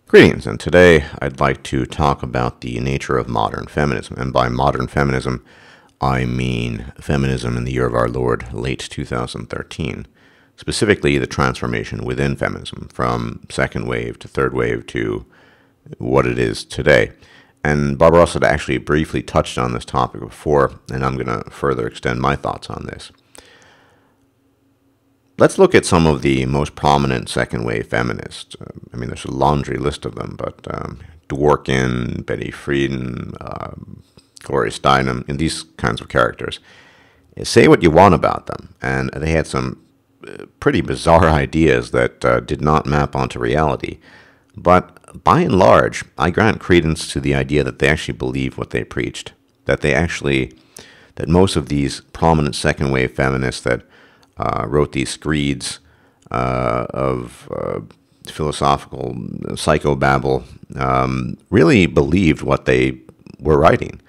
Greetings, and today I'd like to talk about the nature of modern feminism. And by modern feminism, I mean feminism in the year of our Lord, late 2013. Specifically, the transformation within feminism, from second wave to third wave to what it is today. And Barbarossa actually briefly touched on this topic before, and I'm going to further extend my thoughts on this. Let's look at some of the most prominent second-wave feminists. There's a laundry list of them, but Dworkin, Betty Friedan, Gloria Steinem, and these kinds of characters. Say what you want about them, and they had some pretty bizarre ideas that did not map onto reality. But by and large, I grant credence to the idea that they actually believed what they preached, that most of these prominent second-wave feminists that wrote these screeds of philosophical psychobabble, really believed what they were writing.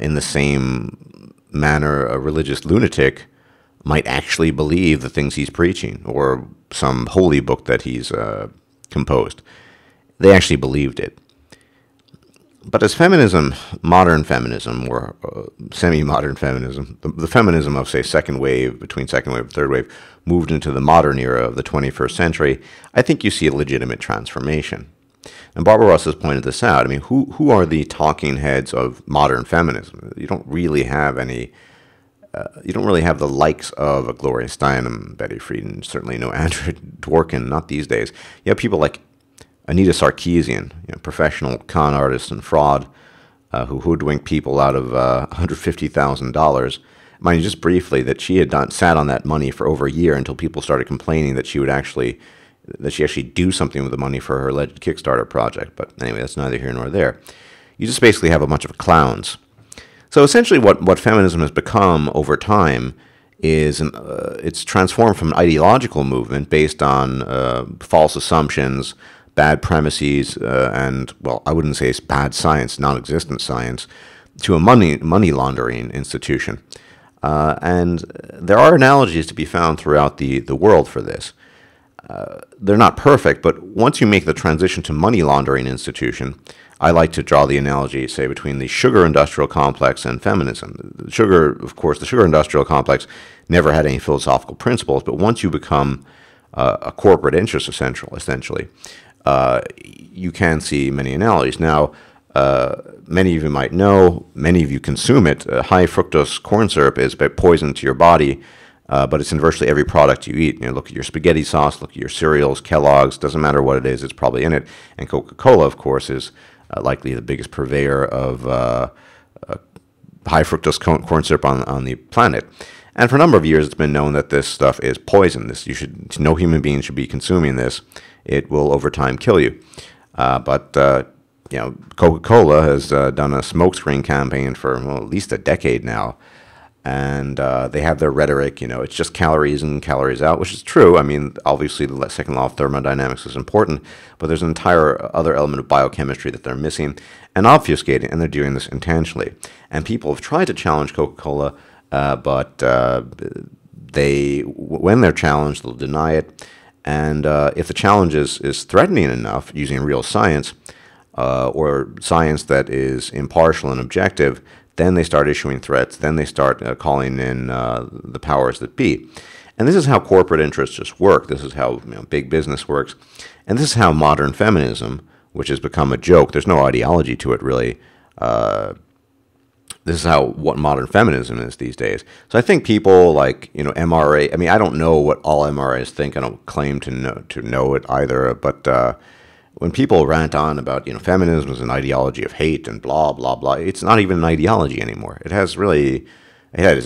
In the same manner, a religious lunatic might actually believe the things he's preaching, or some holy book that he's composed. They actually believed it. But as feminism, modern feminism, or semi-modern feminism, the feminism of, say, second wave, between second wave and third wave, moved into the modern era of the 21st century, I think you see a legitimate transformation. And Barbarossa has pointed this out. Who are the talking heads of modern feminism? You don't really have any. You don't really have the likes of a Gloria Steinem, Betty Friedan, certainly no Andrew Dworkin, not these days. You have people like Anita Sarkeesian, professional con artist and fraud, who hoodwinked people out of $150,000. Mind you, just briefly, that she had sat on that money for over a year until people started complaining that she actually do something with the money for her alleged Kickstarter project. But anyway, that's neither here nor there. You just basically have a bunch of clowns. So essentially, what feminism has become over time is it's transformed from an ideological movement based on false assumptions, bad premises, and, well, I wouldn't say it's bad science, non-existent science, to a money laundering institution. And there are analogies to be found throughout the world for this. They're not perfect, but once you make the transition to money laundering institution, I like to draw the analogy, say, between the sugar industrial complex and feminism. The sugar industrial complex never had any philosophical principles, but once you become a corporate interest, essentially, you can see many analogies. Now, many of you might know, many of you consume it. High fructose corn syrup is poison to your body, but it's in virtually every product you eat. Look at your spaghetti sauce, look at your cereals, Kellogg's, doesn't matter what it is, it's probably in it. And Coca-Cola, of course, is likely the biggest purveyor of high fructose corn syrup on the planet. And for a number of years, it's been known that this stuff is poison. No human being should be consuming this. It will, over time, kill you. But Coca-Cola has done a smokescreen campaign for, well, at least a decade now. And they have their rhetoric, it's just calories in, calories out, which is true. Obviously, the second law of thermodynamics is important, but there's an entire other element of biochemistry that they're missing and obfuscating, and they're doing this intentionally. And people have tried to challenge Coca-Cola, but when they're challenged, they'll deny it. And if the challenge is threatening enough, using real science, or science that is impartial and objective, then they start issuing threats. Then they start calling in the powers that be. And this is how corporate interests just work. This is how big business works. And this is how modern feminism, which has become a joke, there's no ideology to it really, this is what modern feminism is these days. So I think people like, MRA, I don't know what all MRAs think. I don't claim to know it either. But when people rant on about, feminism is an ideology of hate and blah, blah, blah, it's not even an ideology anymore. It has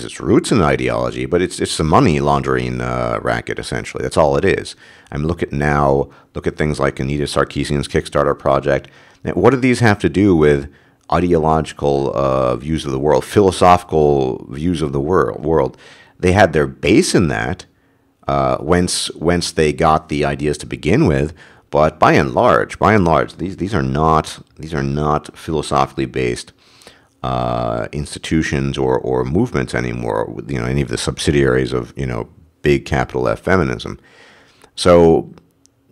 its roots in ideology, but it's a money laundering racket, essentially. That's all it is. Look at things like Anita Sarkeesian's Kickstarter project. Now, what do these have to do with ideological views of the world, philosophical views of the world? They had their base in that, whence they got the ideas to begin with. But by and large, these are not philosophically based institutions or movements anymore. Any of the subsidiaries of big capital F feminism. So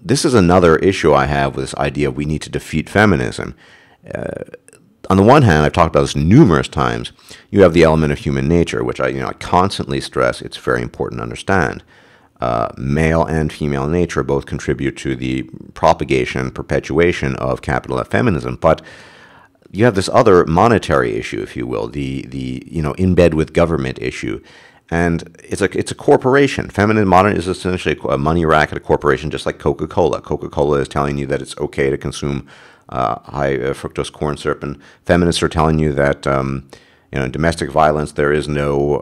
this is another issue I have with this idea of we need to defeat feminism. On the one hand, I've talked about this numerous times. You have the element of human nature, which I constantly stress. It's very important to understand. Male and female nature both contribute to the propagation, perpetuation of capital F feminism. But you have this other monetary issue, if you will, the in bed with government issue. And it's a corporation. Modern is essentially a money racket, a corporation, just like Coca-Cola. Coca-Cola is telling you that it's okay to consume high fructose corn syrup, and feminists are telling you that domestic violence, there is no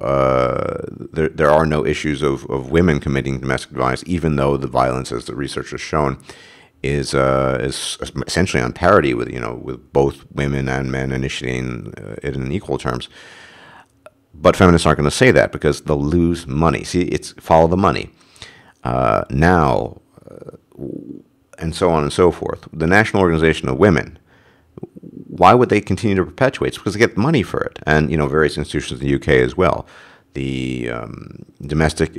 there are no issues of women committing domestic violence, even though the violence, as the research has shown, is essentially on parity with with both women and men initiating it in equal terms. But feminists aren't going to say that because they'll lose money. See, it's follow the money. Now, and so on and so forth. The National Organization of Women, why would they continue to perpetuate? It's because they get money for it. And, various institutions in the UK as well. The domestic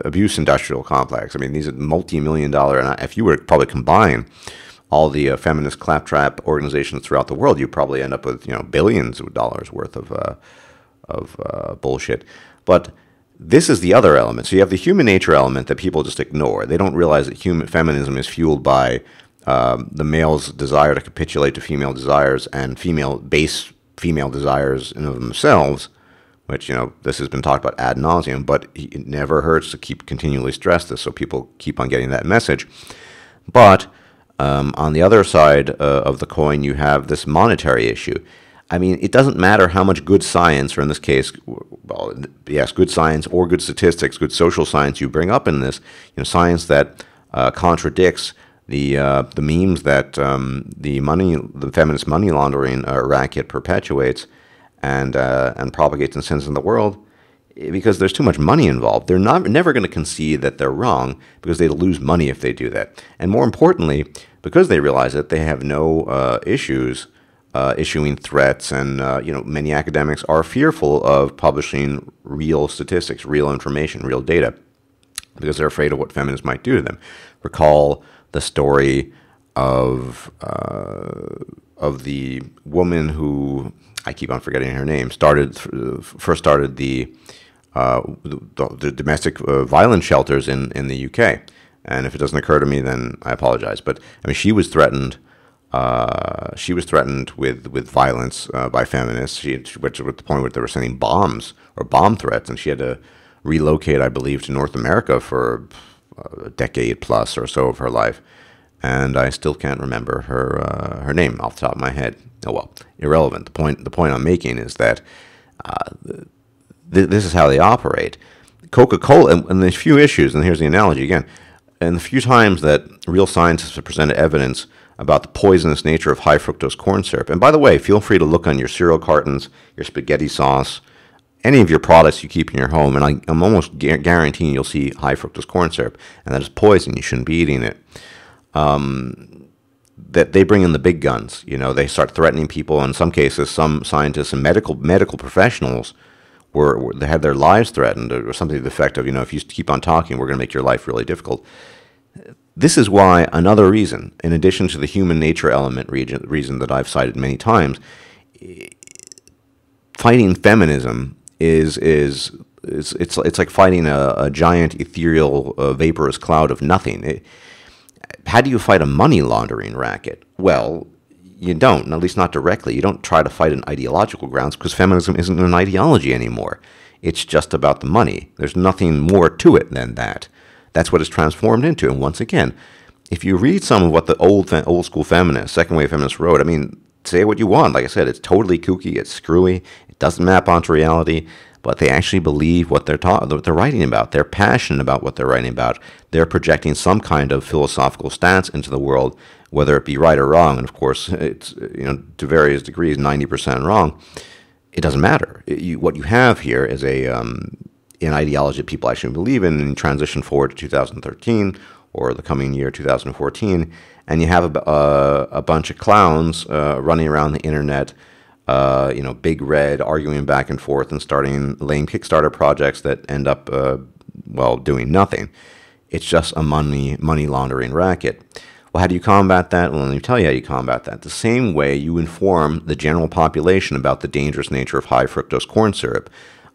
abuse industrial complex. I mean, these are multi-million-dollar, and if you were to probably combine all the feminist claptrap organizations throughout the world, you probably end up with, billions of dollars worth of bullshit. But this is the other element. So you have the human nature element that people just ignore. They don't realize that human feminism is fueled by the male's desire to capitulate to female desires and base female desires in of themselves, which, this has been talked about ad nauseum, but it never hurts to continually stress this so people keep on getting that message. But on the other side of the coin, you have this monetary issue. I mean, it doesn't matter how much good science, or in this case, well, yes, good science or good statistics, good social science you bring up in this, science that contradicts the memes that the feminist money laundering racket perpetuates and propagates and sends in the world, because there's too much money involved. They're never going to concede that they're wrong because they lose money if they do that. And more importantly, because they realize that they have no issues issuing threats, and many academics are fearful of publishing real statistics, real information, real data, because they're afraid of what feminists might do to them. Recall the story of the woman who, I keep on forgetting her name, first started the domestic violence shelters in the UK. And if it doesn't occur to me, then I apologize. But I mean, she was threatened. She was threatened with violence by feminists, which at the point where they were sending bombs or bomb threats, and she had to relocate, I believe, to North America for a decade plus or so of her life. And I still can't remember her name off the top of my head. Oh well, irrelevant. The point I'm making is that this is how they operate. Coca-Cola, and there's few issues, and here's the analogy again. And the few times that real scientists have presented evidence about the poisonous nature of high fructose corn syrup. And by the way, feel free to look on your cereal cartons, your spaghetti sauce, any of your products you keep in your home, and I'm almost guaranteeing you'll see high fructose corn syrup, and that is poison. You shouldn't be eating it. That they bring in the big guns. They start threatening people. In some cases, some scientists and medical professionals they had their lives threatened, or something to the effect of, if you keep on talking, we're going to make your life really difficult. This is why another reason, in addition to the human nature element reason that I've cited many times, fighting feminism is it's like fighting a giant ethereal vaporous cloud of nothing. How do you fight a money laundering racket? Well, you don't, at least not directly. You don't try to fight on ideological grounds, because feminism isn't an ideology anymore. It's just about the money. There's nothing more to it than that. That's what it's transformed into. And once again, if you read some of what the old school feminists, second wave feminists wrote, I mean, say what you want. Like I said, it's totally kooky, it's screwy, it doesn't map onto reality, but they actually believe what they're writing about. They're passionate about what they're writing about. They're projecting some kind of philosophical stance into the world, whether it be right or wrong. And of course, it's to various degrees 90% wrong. It doesn't matter. What you have here is an ideology that people actually believe in, and transition forward to 2013 or the coming year 2014, and you have a bunch of clowns running around the internet, big red, arguing back and forth and starting lame Kickstarter projects that end up doing nothing. It's just a money laundering racket. Well, how do you combat that? Well, let me tell you how you combat that. The same way you inform the general population about the dangerous nature of high fructose corn syrup.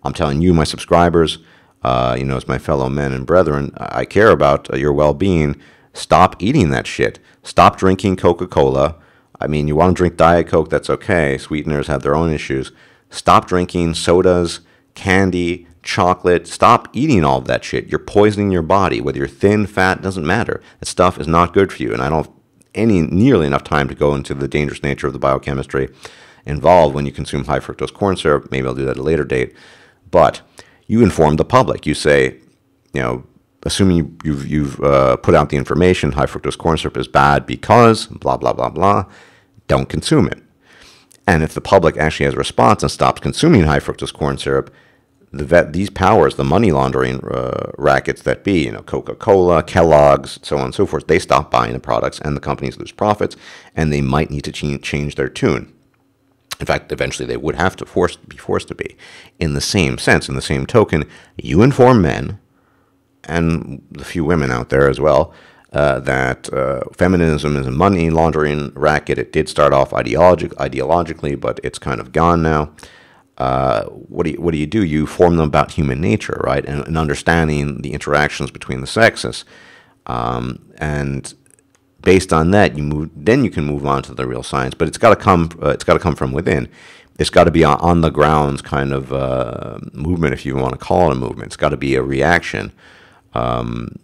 I'm telling you, my subscribers, as my fellow men and brethren, I care about your well-being. Stop eating that shit. Stop drinking Coca-Cola. I mean, you want to drink Diet Coke, that's okay. Sweeteners have their own issues. Stop drinking sodas, candy, chocolate. Stop eating all of that shit. You're poisoning your body. Whether you're thin, fat, doesn't matter. That stuff is not good for you. And I don't have nearly enough time to go into the dangerous nature of the biochemistry involved when you consume high fructose corn syrup. Maybe I'll do that at a later date. But you inform the public. You say, assuming you've put out the information, high fructose corn syrup is bad because blah, blah, blah, blah, don't consume it. And if the public actually has a response and stops consuming high fructose corn syrup, these powers, the money laundering rackets that be, Coca-Cola, Kellogg's, so on and so forth, they stop buying the products and the companies lose profits, and they might need to change their tune. In fact, eventually they would have to be forced to be. In the same sense, in the same token, you inform men, and the few women out there as well, that feminism is a money laundering racket. It did start off ideologically, but it's kind of gone now. What do you do? You form them about human nature, right, and understanding the interactions between the sexes, and based on that, then you can move on to the real science. But it's got to come. It's got to come from within. It's got to be on the grounds kind of movement, if you want to call it a movement. It's got to be a reaction from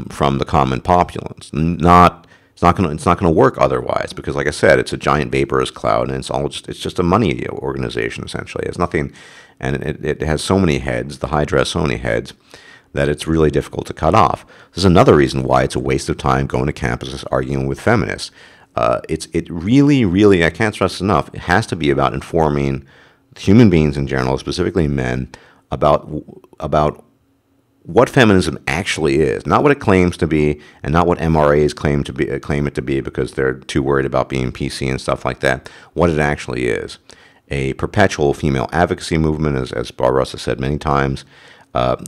the common populace. It's not going to work otherwise, because, like I said, it's a giant vaporous cloud, and it's just a money organization essentially. It's nothing, and it has so many heads. The Hydra has so many heads that it's really difficult to cut off. This is another reason why it's a waste of time going to campuses arguing with feminists. It really, I can't stress enough, it has to be about informing human beings in general, specifically men, about what feminism actually is, not what it claims to be, and not what MRAs claim it to be because they're too worried about being PC and stuff like that. What it actually is: a perpetual female advocacy movement, as Barbarossa said many times,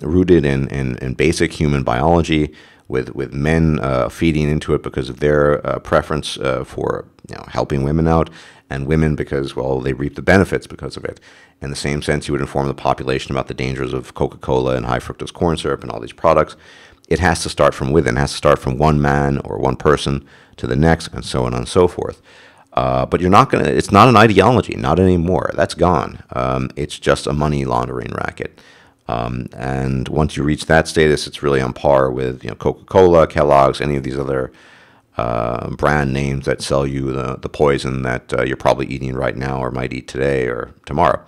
rooted in basic human biology, with men feeding into it because of their preference for helping women out, and women because, well, they reap the benefits because of it. In the same sense, you would inform the population about the dangers of Coca-Cola and high fructose corn syrup and all these products. It has to start from within. It has to start from one man or one person to the next, and so on and so forth. But you're not gonna. It's not an ideology, not anymore. That's gone. It's just a money laundering racket. And once you reach that status, it's really on par with Coca-Cola, Kellogg's, any of these other brand names that sell you the poison that you're probably eating right now or might eat today or tomorrow.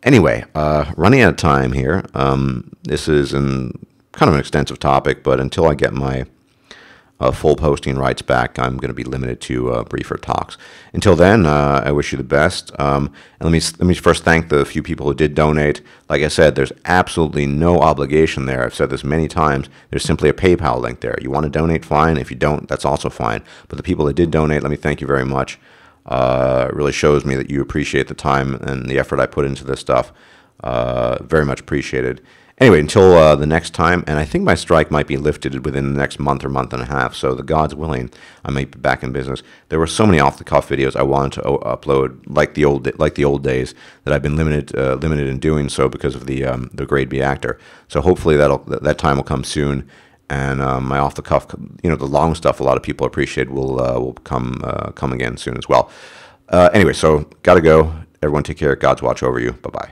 Anyway, running out of time here. This is kind of an extensive topic, but until I get my full posting rights back, I'm going to be limited to briefer talks. Until then, I wish you the best. And let me first thank the few people who did donate. Like I said, there's absolutely no obligation there. I've said this many times. There's simply a PayPal link there. You want to donate, fine. If you don't, that's also fine. But the people that did donate, let me thank you very much. It really shows me that you appreciate the time and the effort I put into this stuff. Very much appreciated. Anyway, until the next time, and I think my strike might be lifted within the next month or month and a half, so the gods willing, I might be back in business. There were so many off-the-cuff videos I wanted to upload, like the old days, that I've been limited in doing so because of the grade B actor. So hopefully that time will come soon, and my off-the-cuff, the long stuff a lot of people appreciate will come again soon as well. Anyway, so gotta go. Everyone take care. God's watch over you. Bye-bye.